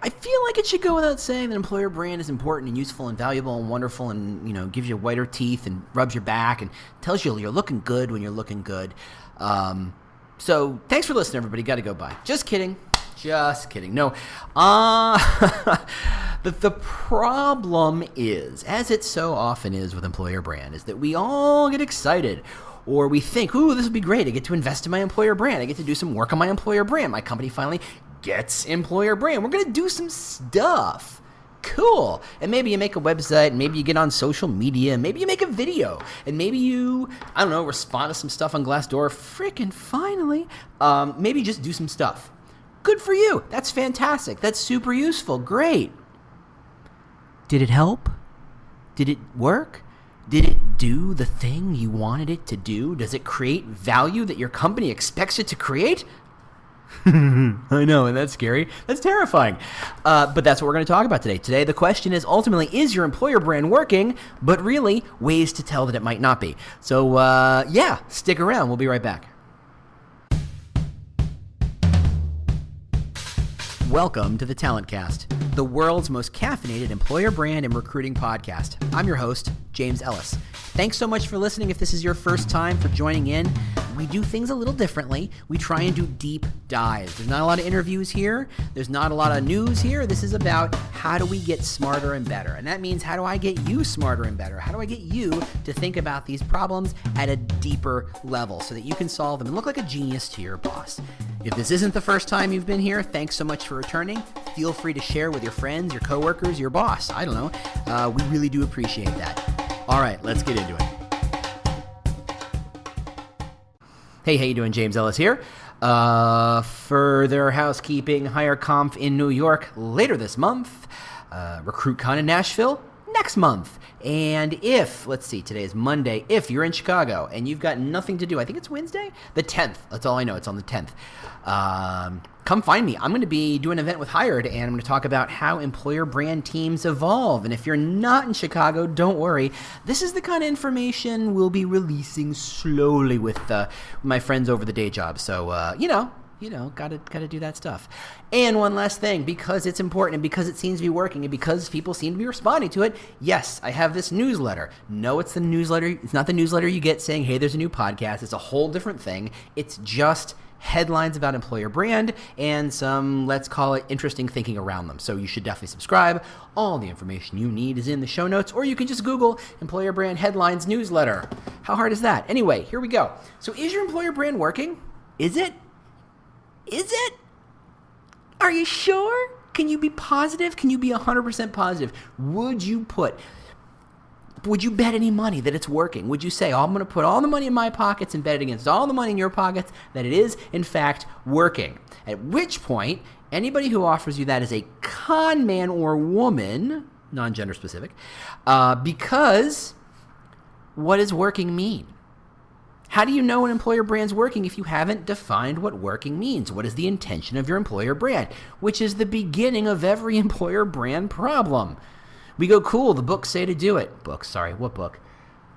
I feel like it should go without saying that employer brand is important and useful and valuable and wonderful and, gives you whiter teeth and rubs your back and tells you you're looking good when you're looking good. So thanks for listening, everybody. Got to go bye. Just kidding. No. The problem is, as it so often is with employer brand, is that we all get excited. Or we think, ooh, this would be great. I get to invest in my employer brand. I get to do some work on my employer brand. My company finally gets employer brand. We're going to do some stuff. Cool. And maybe you make a website, and maybe you get on social media, and maybe you make a video, and maybe you, respond to some stuff on Glassdoor. Frickin' finally. Maybe just do some stuff. Good for you. That's fantastic. That's super useful. Great. Did it help? Did it work? Did it do the thing you wanted it to do? Does it create value that your company expects it to create? I know, and that's scary. That's terrifying. But that's what we're going to talk about today. Today, the question is ultimately, is your employer brand working? But really, ways to tell that it might not be. So, stick around. We'll be right back. Welcome to the Talent Cast, the world's most caffeinated employer brand and recruiting podcast. I'm your host, James Ellis. Thanks so much for listening. If this is your first time for joining in, we do things a little differently. We try and do deep dives. There's not a lot of interviews here. There's not a lot of news here. This is about how do we get smarter and better. And that means how do I get you smarter and better? How do I get you to think about these problems at a deeper level so that you can solve them and look like a genius to your boss? If this isn't the first time you've been here, thanks so much for returning. Feel free to share with your friends, your coworkers, your boss. I don't know. We really do appreciate that. All right, let's get into it. Hey, how you doing? James Ellis here. Further housekeeping, HireConf in New York later this month. RecruitCon in Nashville next month. And today is Monday, if you're in Chicago and you've got nothing to do, I think it's Wednesday, the 10th. That's all I know. It's on the 10th. Come find me. I'm going to be doing an event with Hired, and I'm going to talk about how employer brand teams evolve. And if you're not in Chicago, don't worry. This is the kind of information we'll be releasing slowly with my friends over the day job. So, gotta do that stuff. And one last thing, because it's important and because it seems to be working and because people seem to be responding to it, yes, I have this newsletter. No, it's the newsletter. It's not the newsletter you get saying, hey, there's a new podcast. It's a whole different thing. It's just headlines about employer brand and some, let's call it, interesting thinking around them. So you should definitely subscribe. All the information you need is in the show notes, or you can just Google employer brand headlines newsletter. How hard is that? Anyway, here we go. So is your employer brand working? Is it? Is it? Are you sure? Can you be positive? Can you be 100% positive? Would you bet any money that it's working? Would you say, I'm going to put all the money in my pockets and bet it against all the money in your pockets that it is, in fact, working? At which point, anybody who offers you that is a con man or woman, non-gender specific, because what does working mean? How do you know an employer brand's working if you haven't defined what working means? What is the intention of your employer brand? Which is the beginning of every employer brand problem. We go, cool, the books say to do it. What book?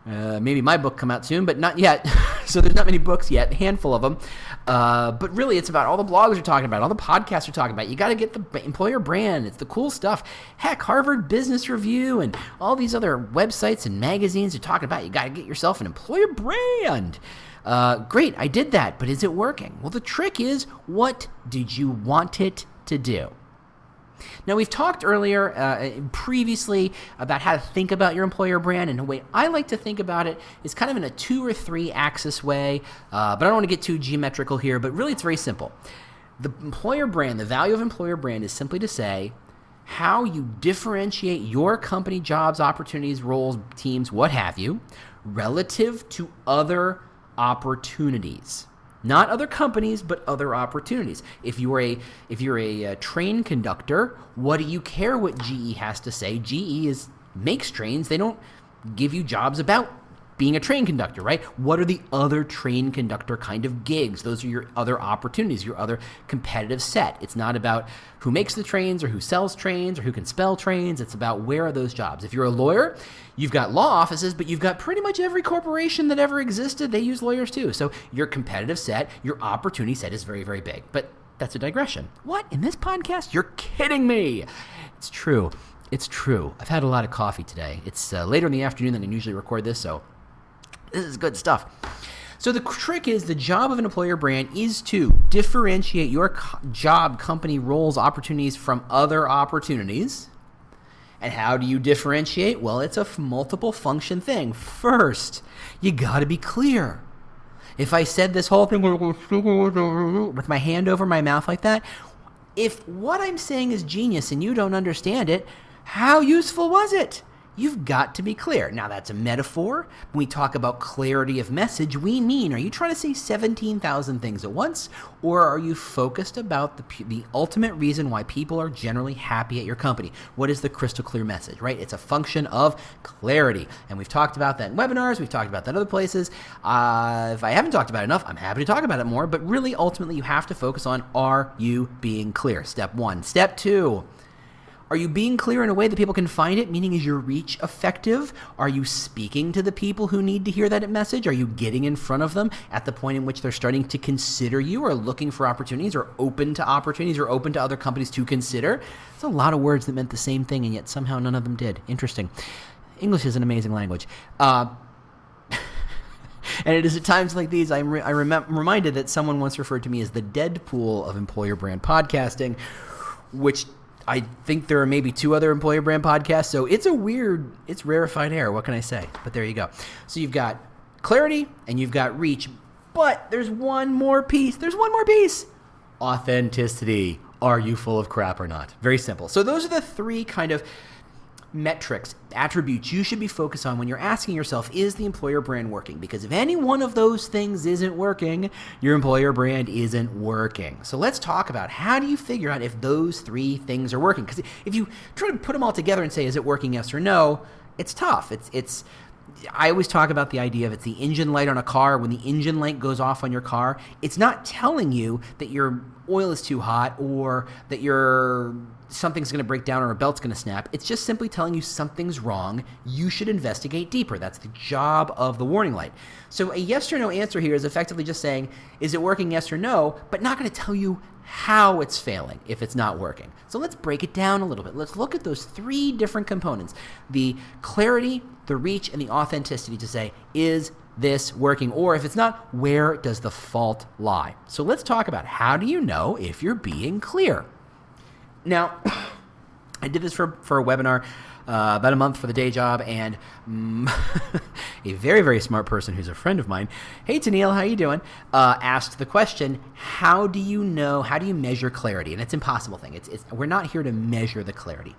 Maybe my book come out soon, but not yet. So there's not many books yet, a handful of them. But really, it's about all the bloggers are talking about, all the podcasts are talking about. You got to get the employer brand. It's the cool stuff. Heck, Harvard Business Review and all these other websites and magazines are talking about you got to get yourself an employer brand. Great, I did that, but is it working? Well, the trick is, what did you want it to do? Now, we've talked earlier, previously, about how to think about your employer brand, and the way I like to think about it is kind of in a 2 or 3 axis way, but I don't want to get too geometrical here, but really it's very simple. The employer brand, the value of employer brand is simply to say how you differentiate your company, jobs, opportunities, roles, teams, what have you, relative to other opportunities. Not other companies, but other opportunities. If you're a train conductor, what do you care what GE has to say? GE makes trains. They don't give you jobs about being a train conductor, right? What are the other train conductor kind of gigs? Those are your other opportunities, your other competitive set. It's not about who makes the trains or who sells trains or who can spell trains. It's about where are those jobs. If you're a lawyer, you've got law offices, but you've got pretty much every corporation that ever existed. They use lawyers too. So your competitive set, your opportunity set is very, very big. But that's a digression. What? In this podcast? You're kidding me. It's true. It's true. I've had a lot of coffee today. It's later in the afternoon than I usually record this, so this is good stuff. So the trick is, the job of an employer brand is to differentiate your job, company, roles, opportunities from other opportunities. And how do you differentiate? Well, it's a multiple function thing. First, you got to be clear. If I said this whole thing with my hand over my mouth like that, if what I'm saying is genius and you don't understand it, how useful was it? You've got to be clear. Now, that's a metaphor. When we talk about clarity of message, we mean, are you trying to say 17,000 things at once, or are you focused about the ultimate reason why people are generally happy at your company? What is the crystal clear message, right? It's a function of clarity. And we've talked about that in webinars. We've talked about that in other places. If I haven't talked about it enough, I'm happy to talk about it more. But really, ultimately, you have to focus on, are you being clear? Step one. Step two. Are you being clear in a way that people can find it? Meaning, is your reach effective? Are you speaking to the people who need to hear that message? Are you getting in front of them at the point in which they're starting to consider you, or looking for opportunities, or open to opportunities, or open to other companies to consider? It's a lot of words that meant the same thing, and yet somehow none of them did. Interesting. English is an amazing language. And it is at times like these I'm reminded that someone once referred to me as the Deadpool of employer brand podcasting, which I think there are maybe 2 other employer brand podcasts, so it's rarefied air. What can I say? But there you go. So you've got clarity and you've got reach, but there's one more piece. Authenticity. Are you full of crap or not? Very simple. So those are the 3 kind of metrics, attributes you should be focused on when you're asking yourself, is the employer brand working? Because if any one of those things isn't working, your employer brand isn't working. So let's talk about, how do you figure out if those 3 things are working? Because if you try to put them all together and say, is it working, yes or no, it's tough. I always talk about the idea of, it's the engine light on a car. When the engine light goes off on your car, it's not telling you that your oil is too hot, or that something's going to break down, or a belt's going to snap. It's just simply telling you something's wrong. You should investigate deeper. That's the job of the warning light. So a yes or no answer here is effectively just saying, is it working, yes or no, but not going to tell you how it's failing if it's not working. So let's break it down a little bit. Let's look at those 3 different components: the clarity, the reach, and the authenticity, to say, is this working? Or if it's not, where does the fault lie? So let's talk about, how do you know if you're being clear? Now, I did this for a webinar about a month for the day job, and a very, very smart person who's a friend of mine, hey Tennille, how you doing, asked the question, how do you measure clarity? And it's an impossible thing. We're not here to measure the clarity.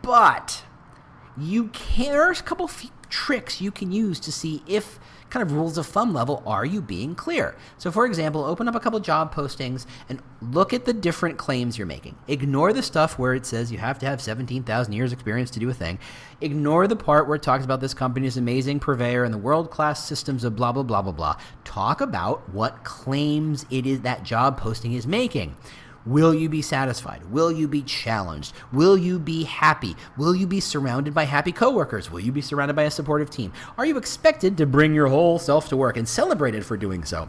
But there are a couple tricks you can use to see if, kind of rules of thumb level, are you being clear? So for example, open up a couple job postings and look at the different claims you're making. Ignore the stuff where it says you have to have 17,000 years experience to do a thing. Ignore the part where it talks about this company's amazing purveyor and the world-class systems of blah, blah, blah, blah, blah. Talk about what claims it is that job posting is making. Will you be satisfied? Will you be challenged? Will you be happy? Will you be surrounded by happy coworkers? Will you be surrounded by a supportive team? Are you expected to bring your whole self to work and celebrated for doing so?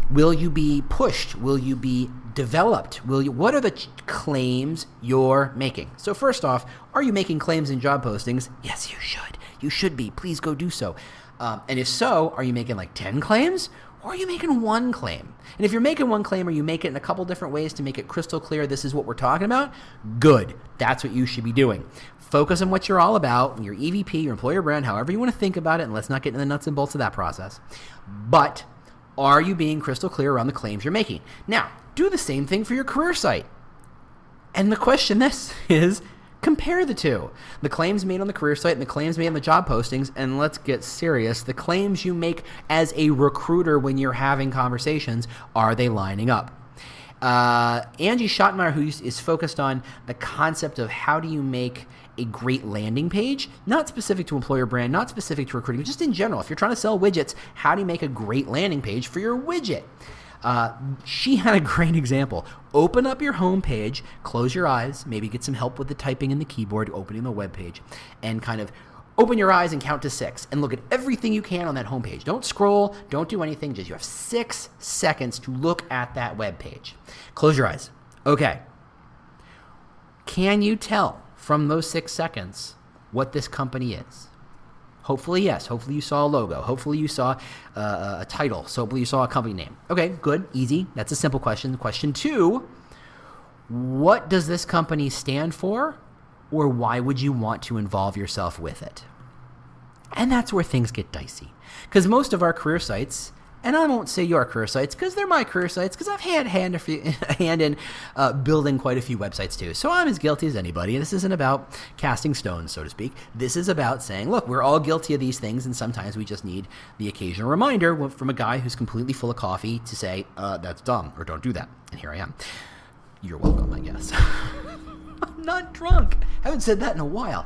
Will you be pushed? Will you be developed? What are the claims you're making? So first off, are you making claims in job postings? Yes, you should. You should be. Please go do so. And if so, are you making like 10 claims? Or are you making 1 claim? And if you're making 1 claim, or you make it in a couple different ways to make it crystal clear this is what we're talking about, good. That's what you should be doing. Focus on what you're all about, your EVP, your employer brand, however you want to think about it, and let's not get into the nuts and bolts of that process. But are you being crystal clear around the claims you're making? Now, do the same thing for your career site. And the question is, compare the 2. The claims made on the career site and the claims made on the job postings, and let's get serious, the claims you make as a recruiter when you're having conversations, are they lining up? Angie Schottmeyer, who is focused on the concept of how do you make a great landing page, not specific to employer brand, not specific to recruiting, but just in general. If you're trying to sell widgets, how do you make a great landing page for your widget? She had a great example. Open up your home page, close your eyes, maybe get some help with the typing in the keyboard, opening the web page, and kind of open your eyes and count to 6 and look at everything you can on that homepage. Don't scroll, don't do anything, just you have 6 seconds to look at that web page. Close your eyes. Okay. Can you tell from those 6 seconds what this company is? Hopefully, yes. Hopefully you saw a logo. Hopefully you saw a title. So hopefully you saw a company name. Okay, good, easy. That's a simple question. Question 2, what does this company stand for, or why would you want to involve yourself with it? And that's where things get dicey. Because most of our career sites, and I won't say your career sites because they're my career sites, because I've had a hand in building quite a few websites too. So I'm as guilty as anybody. This isn't about casting stones, so to speak. This is about saying, look, we're all guilty of these things, and sometimes we just need the occasional reminder from a guy who's completely full of coffee to say, that's dumb, or don't do that. And here I am. You're welcome, I guess. I'm not drunk. I haven't said that in a while.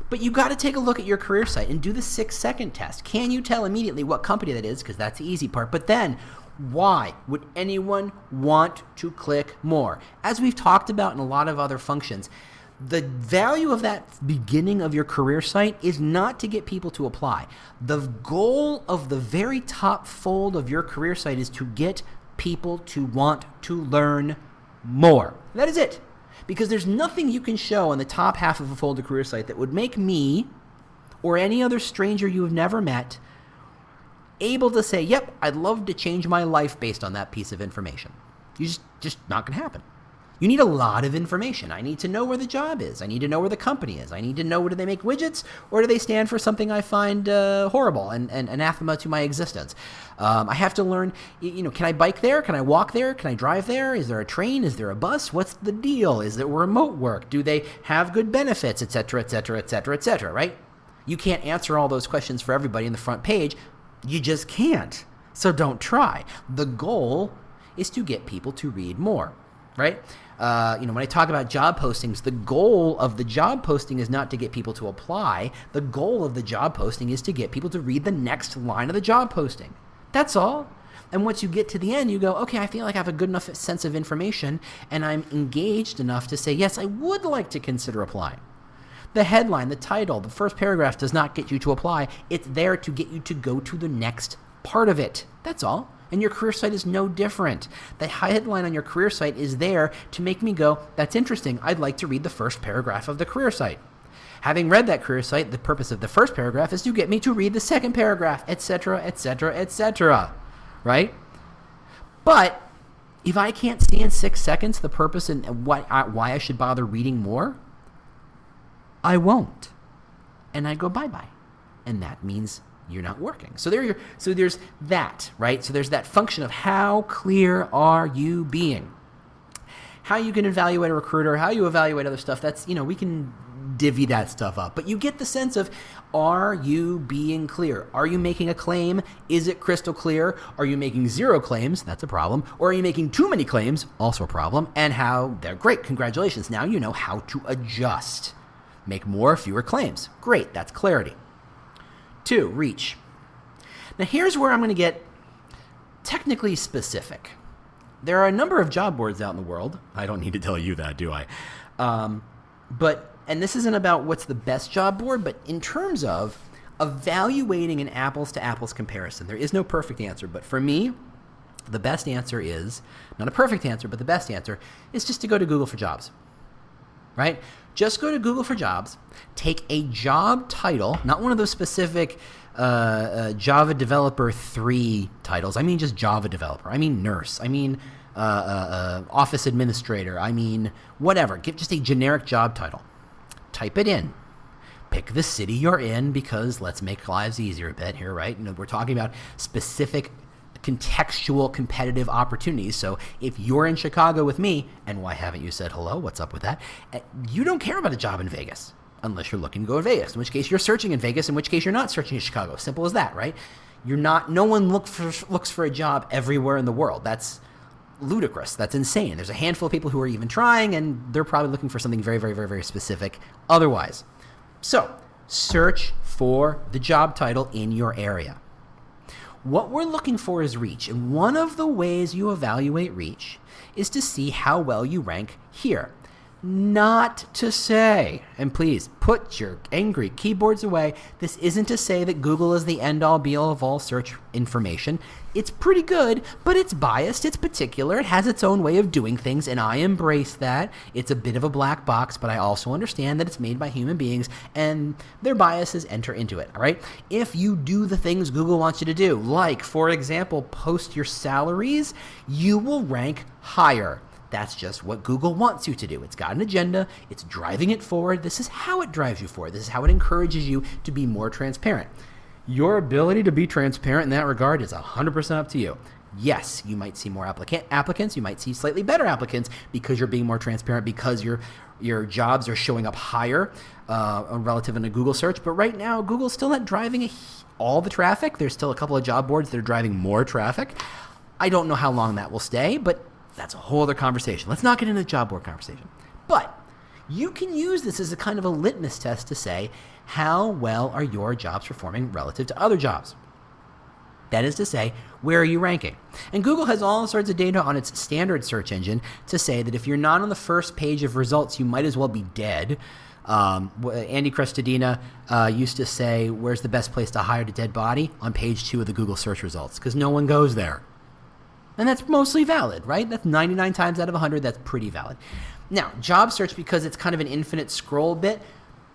But you got to take a look at your career site and do the 6-second test. Can you tell immediately what company that is? Because that's the easy part. But then, why would anyone want to click more? As we've talked about in a lot of other functions, the value of that beginning of your career site is not to get people to apply. The goal of the very top fold of your career site is to get people to want to learn more. That is it. Because there's nothing you can show on the top half of a folded career site that would make me or any other stranger you have never met able to say, yep, I'd love to change my life based on that piece of information. You just not going to happen. You need a lot of information. I need to know where the job is. I need to know where the company is. I need to know, do they make widgets, or do they stand for something I find horrible and anathema to my existence? I have to learn, can I bike there? Can I walk there? Can I drive there? Is there a train? Is there a bus? What's the deal? Is there remote work? Do they have good benefits, et cetera, et cetera, et cetera, et cetera, right? You can't answer all those questions for everybody in the front page. You just can't. So don't try. The goal is to get people to read more, right? When I talk about job postings, the goal of the job posting is not to get people to apply. The goal of the job posting is to get people to read the next line of the job posting. That's all. And once you get to the end, you go, okay, I feel like I have a good enough sense of information, and I'm engaged enough to say, yes, I would like to consider applying. The headline, the title, the first paragraph does not get you to apply. It's there to get you to go to the next part of it. That's all. And your career site is no different. The headline on your career site is there to make me go, that's interesting. I'd like to read the first paragraph of the career site. Having read that career site, the purpose of the first paragraph is to get me to read the second paragraph, etc., etc., etc., right? But if I can't see in 6 seconds the purpose and why I should bother reading more, I won't. And I go bye-bye. And that means you're not working. So there's that, right? So there's that function of how clear are you being? How you can evaluate a recruiter, how you evaluate other stuff, that's, we can divvy that stuff up. But you get the sense of, are you being clear? Are you making a claim? Is it crystal clear? Are you making 0 claims? That's a problem. Or are you making too many claims? Also a problem. And how they're great. Congratulations. Now you know how to adjust. Make more, fewer claims. Great. That's clarity. 2, reach. Now here's where I'm going to get technically specific. There are a number of job boards out in the world. I don't need to tell you that, do I? And this isn't about what's the best job board, but in terms of evaluating an apples-to-apples comparison, there is no perfect answer. But for me, the best answer is, not a perfect answer, but the best answer is just to go to Google for Jobs, right? Just go to Google for Jobs, take a job title, not one of those specific Java Developer 3 titles. I mean just Java Developer. I mean nurse. I mean office administrator. I mean whatever. Give just a generic job title. Type it in. Pick the city you're in, because let's make lives easier a bit here, right? We're talking about specific contextual competitive opportunities. So if you're in Chicago with me, and why haven't you said hello? What's up with that? You don't care about a job in Vegas unless you're looking to go to Vegas, in which case you're searching in Vegas, in which case you're not searching in Chicago. Simple as that, right? No one looks for a job everywhere in the world. That's ludicrous. That's insane. There's a handful of people who are even trying, and they're probably looking for something very, very, very, very specific otherwise. So search for the job title in your area. What we're looking for is reach, and one of the ways you evaluate reach is to see how well you rank here. not to say, and please put your angry keyboards away, this isn't to say that Google is the end-all be-all of all search information. It's pretty good, but it's biased, it's particular, it has its own way of doing things, and I embrace that. It's a bit of a black box, but I also understand that it's made by human beings, and their biases enter into it, all right? If you do the things Google wants you to do, like, for example, post your salaries, you will rank higher. That's just what Google wants you to do. It's got an agenda. It's driving it forward. This is how it drives you forward. This is how it encourages you to be more transparent. Your ability to be transparent in that regard is 100% up to you. Yes, you might see more applicants. You might see slightly better applicants because you're being more transparent, because your jobs are showing up higher relative in a Google search. But right now, Google's still not driving all the traffic. There's still a couple of job boards that are driving more traffic. I don't know how long that will stay, but that's a whole other conversation. Let's not get into the job board conversation. But you can use this as a kind of a litmus test to say, how well are your jobs performing relative to other jobs? That is to say, where are you ranking? And Google has all sorts of data on its standard search engine to say that if you're not on the first page of results, you might as well be dead. Andy Crestodina used to say, where's the best place to hide a dead body? On page 2 of the Google search results, because no one goes there. And that's mostly valid, right? That's 99 times out of 100, that's pretty valid. Now, job search, because it's kind of an infinite scroll bit,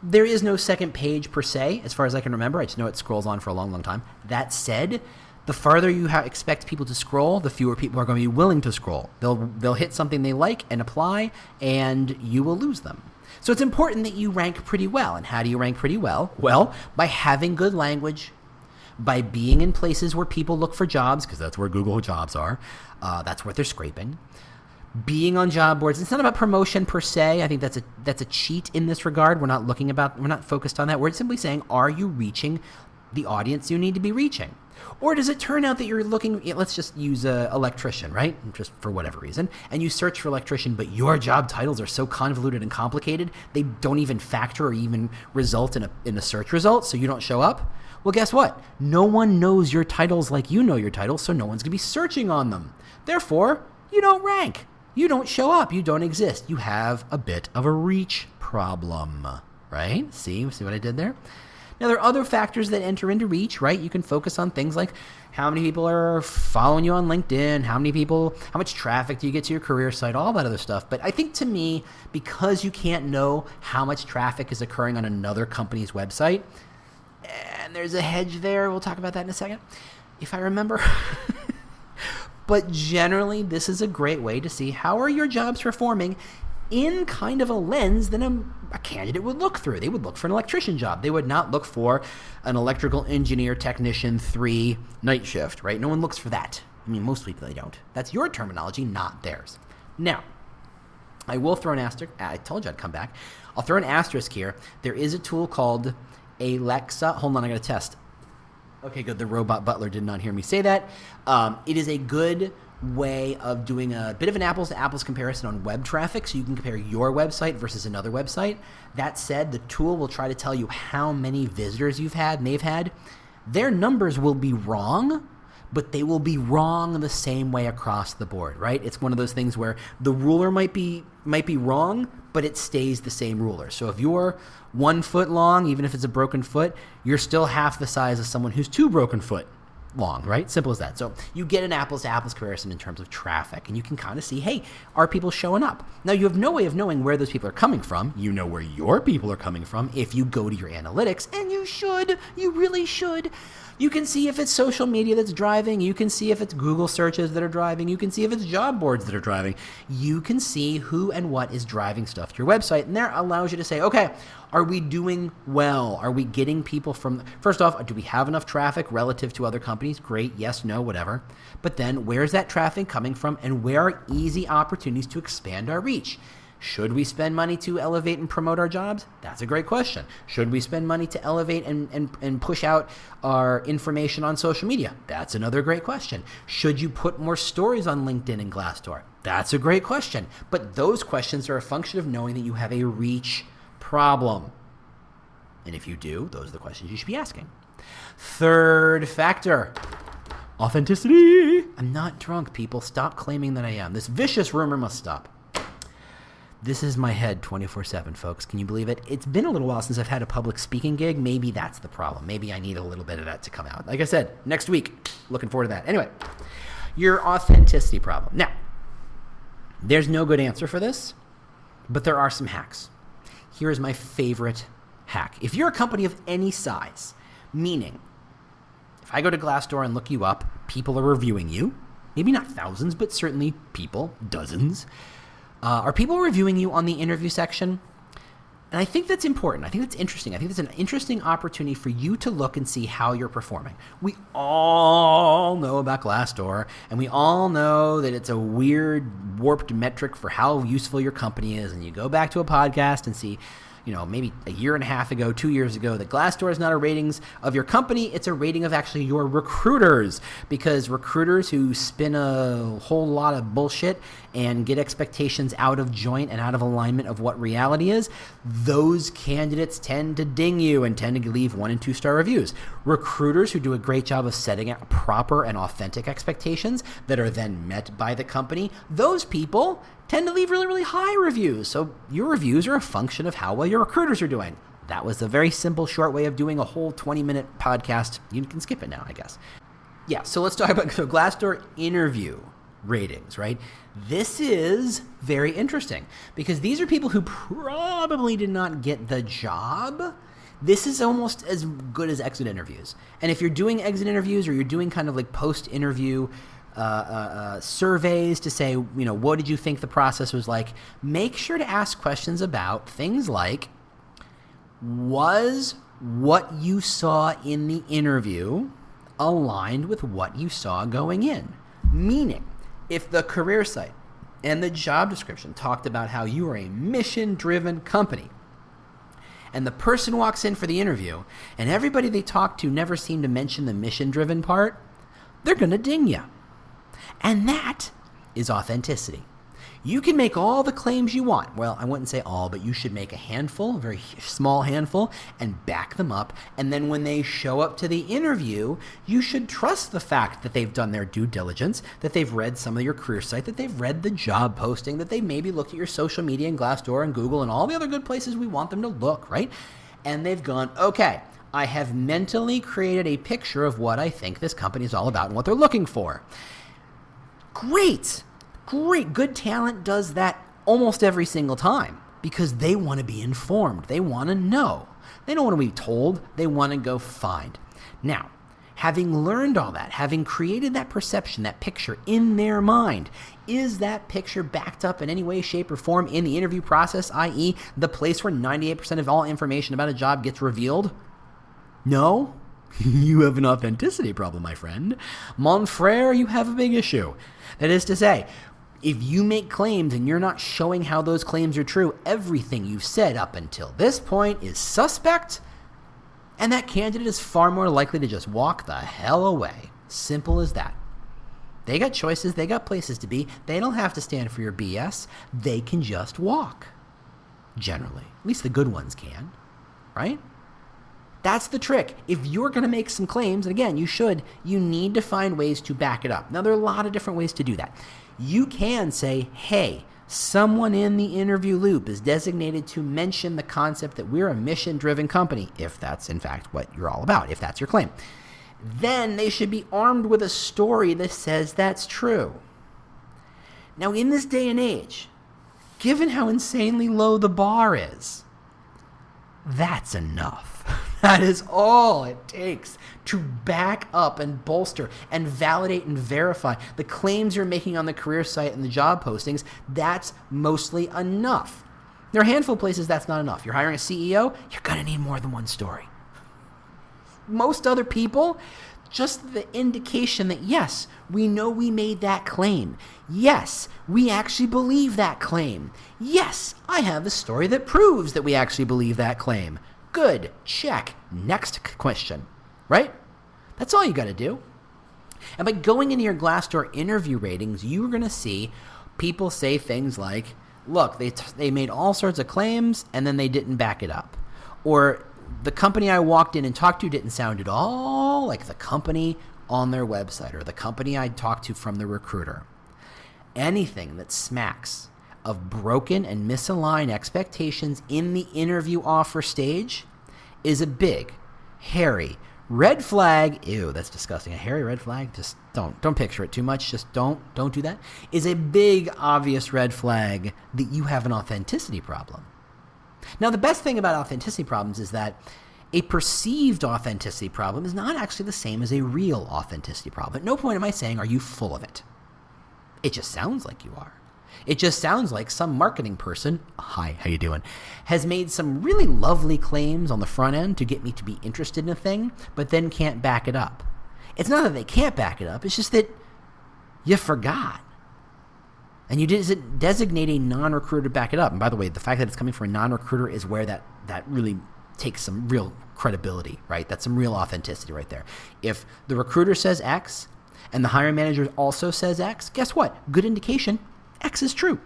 there is no second page per se, as far as I can remember. I just know it scrolls on for a long, long time. That said, the farther you expect people to scroll, the fewer people are going to be willing to scroll. They'll hit something they like and apply, and you will lose them. So it's important that you rank pretty well. And how do you rank pretty well? Well, by having good language, by being in places where people look for jobs, because that's where Google jobs are. That's what they're scraping. Being on job boards. It's not about promotion per se. I think that's a cheat in this regard. We're not focused on that. We're simply saying, are you reaching the audience you need to be reaching? Or does it turn out that you're looking, let's just use an electrician, right? Just for whatever reason. And you search for electrician, but your job titles are so convoluted and complicated, they don't even factor or even result in a search result, so you don't show up. Well, guess what? No one knows your titles like you know your titles, so no one's going to be searching on them. Therefore, you don't rank. You don't show up. You don't exist. You have a bit of a reach problem, right? See what I did there? Now, there are other factors that enter into reach, right? You can focus on things like how many people are following you on LinkedIn, how much traffic do you get to your career site, all that other stuff. But I think, to me, because you can't know how much traffic is occurring on another company's website, and there's a hedge there. We'll talk about that in a second, if I remember. But generally, this is a great way to see how are your jobs performing in kind of a lens that a candidate would look through. They would look for an electrician job. They would not look for an electrical engineer technician 3 night shift, right? No one looks for that. I mean, most people, they don't. That's your terminology, not theirs. Now, I will throw an asterisk. I told you I'd come back. I'll throw an asterisk here. There is a tool called Alexa. Hold on, I got to test. Okay, good. The robot butler did not hear me say that. It is a good way of doing a bit of an apples to apples comparison on web traffic, so you can compare your website versus another website. That said, the tool will try to tell you how many visitors you've had and they've had. Their numbers will be wrong, but they will be wrong the same way across the board, right? It's one of those things where the ruler might be wrong, but it stays the same ruler. So if you're 1 foot long, even if it's a broken foot, you're still half the size of someone who's 2 broken foot long, right? Simple as that. So you get an apples to apples comparison in terms of traffic, and you can kind of see, hey, are people showing up? Now, you have no way of knowing where those people are coming from. You know where your people are coming from if you go to your analytics, and you really should. You can see if it's social media that's driving. You can see if it's Google searches that are driving. You can see if it's job boards that are driving. You can see who and what is driving stuff to your website. And that allows you to say, okay, are we doing well? Are we getting people from, first off, do we have enough traffic relative to other companies? Great, yes, no, whatever. But then where's that traffic coming from, and where are easy opportunities to expand our reach? Should we spend money to elevate and promote our jobs? That's a great question. Should we spend money to elevate and push out our information on social media? That's another great question. Should you put more stories on LinkedIn and Glassdoor? That's a great question. But those questions are a function of knowing that you have a reach problem. And if you do, those are the questions you should be asking. Third factor, authenticity. I'm not drunk, people. Stop claiming that I am. This vicious rumor must stop. This is my head 24/7, folks. Can you believe it? It's been a little while since I've had a public speaking gig. Maybe that's the problem. Maybe I need a little bit of that to come out. Like I said, next week, looking forward to that. Anyway, your authenticity problem. Now, there's no good answer for this, but there are some hacks. Here is my favorite hack. If you're a company of any size, meaning if I go to Glassdoor and look you up, people are reviewing you. Maybe not thousands, but certainly people, dozens. Are people reviewing you on the interview section? And I think that's important. I think that's interesting. I think that's an interesting opportunity for you to look and see how you're performing. We all know about Glassdoor, and we all know that it's a weird, warped metric for how useful your company is. And you go back to a podcast and see, maybe a year and a half ago, 2 years ago, that Glassdoor is not a ratings of your company. It's a rating of actually your recruiters, because recruiters who spin a whole lot of bullshit and get expectations out of joint and out of alignment of what reality is, those candidates tend to ding you and tend to leave 1- and 2-star reviews. Recruiters who do a great job of setting out proper and authentic expectations that are then met by the company, those people tend to leave really, really high reviews. So your reviews are a function of how well your recruiters are doing. That was a very simple, short way of doing a whole 20-minute podcast. You can skip it now, I guess. Yeah, so let's talk about Glassdoor interview ratings, right? This is very interesting because these are people who probably did not get the job. This is almost as good as exit interviews. And if you're doing exit interviews or you're doing kind of like post-interview surveys to say, what did you think the process was like? Make sure to ask questions about things like, was what you saw in the interview aligned with what you saw going in? Meaning, if the career site and the job description talked about how you are a mission-driven company, and the person walks in for the interview, and everybody they talk to never seemed to mention the mission-driven part, they're going to ding you. And that is authenticity. You can make all the claims you want. Well, I wouldn't say all, but you should make a handful, a very small handful, and back them up. And then when they show up to the interview, you should trust the fact that they've done their due diligence, that they've read some of your career site, that they've read the job posting, that they maybe looked at your social media and Glassdoor and Google and all the other good places we want them to look, right? And they've gone, okay, I have mentally created a picture of what I think this company is all about and what they're looking for. Great. Good talent does that almost every single time because they want to be informed. They want to know. They don't want to be told. They want to go find. Now, having learned all that, having created that perception, that picture in their mind, is that picture backed up in any way, shape, or form in the interview process, i.e. the place where 98% of all information about a job gets revealed? No? You have an authenticity problem, my friend. Mon frere, you have a big issue. That is to say, if you make claims and you're not showing how those claims are true, everything you've said up until this point is suspect, and that candidate is far more likely to just walk the hell away. Simple as that. They got choices, they got places to be. They don't have to stand for your BS. They can just walk. Generally. At least the good ones can. Right? That's the trick. If you're going to make some claims, and again, you need to find ways to back it up. Now, there are a lot of different ways to do that. You can say, hey, someone in the interview loop is designated to mention the concept that we're a mission-driven company, if that's in fact what you're all about, if that's your claim. Then they should be armed with a story that says that's true. Now, in this day and age, given how insanely low the bar is, that's enough. That is all it takes to back up and bolster and validate and verify the claims you're making on the career site and the job postings. That's mostly enough. There are a handful of places that's not enough. You're hiring a CEO, you're going to need more than one story. Most other people, just the indication that, yes, we know we made that claim. Yes, we actually believe that claim. Yes, I have a story that proves that we actually believe that claim. Good. Check. Next question. Right? That's all you got to do. And by going into your Glassdoor interview ratings, you're going to see people say things like, look, they made all sorts of claims and then they didn't back it up. Or the company I walked in and talked to didn't sound at all like the company on their website or the company I talked to from the recruiter. Anything that smacks of broken and misaligned expectations in the interview offer stage is a big, hairy red flag. Ew, that's disgusting. A hairy red flag? Just don't picture it too much. Just don't do that. Is a big, obvious red flag that you have an authenticity problem. Now, the best thing about authenticity problems is that a perceived authenticity problem is not actually the same as a real authenticity problem. At no point am I saying, are you full of it? It just sounds like you are. It just sounds like some marketing person, hi, how you doing, has made some really lovely claims on the front end to get me to be interested in a thing, but then can't back it up. It's not that they can't back it up. It's just that you forgot. And you didn't designate a non-recruiter to back it up. And by the way, the fact that it's coming from a non-recruiter is where that really takes some real credibility, right? That's some real authenticity right there. If the recruiter says X and the hiring manager also says X, guess what? Good indication. X is true.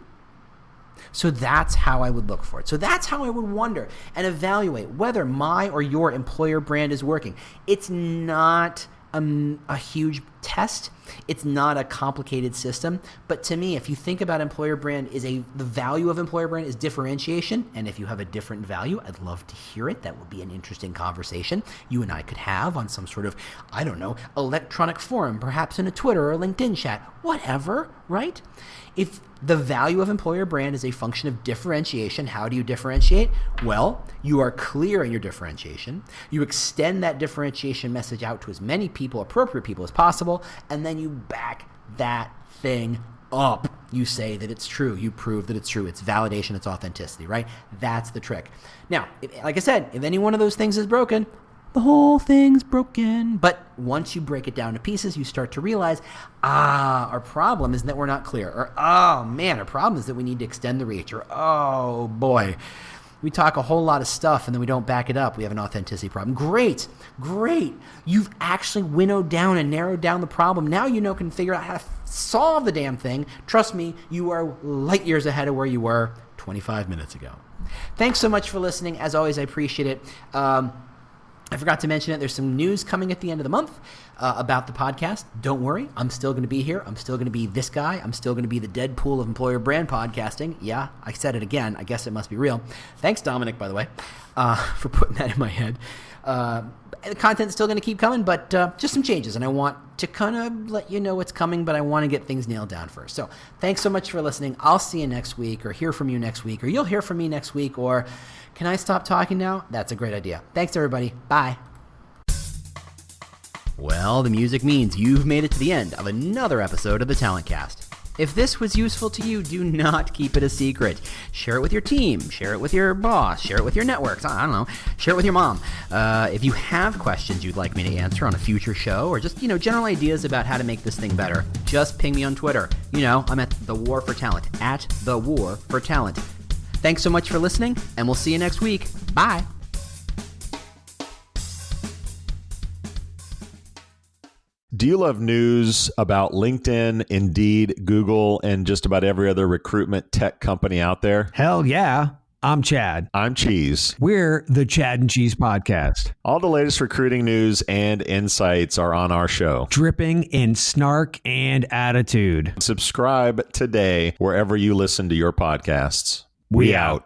So that's how I would look for it. So that's how I would wonder and evaluate whether my or your employer brand is working. It's not a huge test. It's not a complicated system. But to me, if you think about employer brand, the value of employer brand is differentiation. And if you have a different value, I'd love to hear it. That would be an interesting conversation you and I could have on some sort of, I don't know, electronic forum, perhaps in a Twitter or a LinkedIn chat, whatever, right? If the value of employer brand is a function of differentiation, how do you differentiate? Well, you are clear in your differentiation. You extend that differentiation message out to as many people, appropriate people as possible, and then you back that thing up. You say that it's true. You prove that it's true. It's validation. It's authenticity, right? That's the trick. Now, like I said, if any one of those things is broken, the whole thing's broken. But once you break it down to pieces, you start to realize, our problem is that we're not clear. Or, oh man, our problem is that we need to extend the reach. Or, oh boy, we talk a whole lot of stuff and then we don't back it up. We have an authenticity problem. Great. You've actually winnowed down and narrowed down the problem. Now you can figure out how to solve the damn thing. Trust me, you are light years ahead of where you were 25 minutes ago. Thanks so much for listening. As always, I appreciate it. I forgot to mention it. There's some news coming at the end of the month about the podcast. Don't worry. I'm still going to be here. I'm still going to be this guy. I'm still going to be the Deadpool of employer brand podcasting. Yeah, I said it again. I guess it must be real. Thanks, Dominic, by the way, for putting that in my head. The content's still going to keep coming, but just some changes. And I want to kind of let you know what's coming, but I want to get things nailed down first. So thanks so much for listening. I'll see you next week or hear from you next week, or you'll hear from me next week, or can I stop talking now? That's a great idea. Thanks, everybody. Bye. Well, the music means you've made it to the end of another episode of the Talent Cast. If this was useful to you, do not keep it a secret. Share it with your team. Share it with your boss. Share it with your networks. I don't know. Share it with your mom. If you have questions you'd like me to answer on a future show, or just, general ideas about how to make this thing better, just ping me on Twitter. I'm at The War for Talent, at The War for Talent. Thanks so much for listening, and we'll see you next week. Bye. Do you love news about LinkedIn, Indeed, Google, and just about every other recruitment tech company out there? Hell yeah. I'm Chad. I'm Cheese. We're the Chad and Cheese Podcast. All the latest recruiting news and insights are on our show. Dripping in snark and attitude. Subscribe today wherever you listen to your podcasts. We out.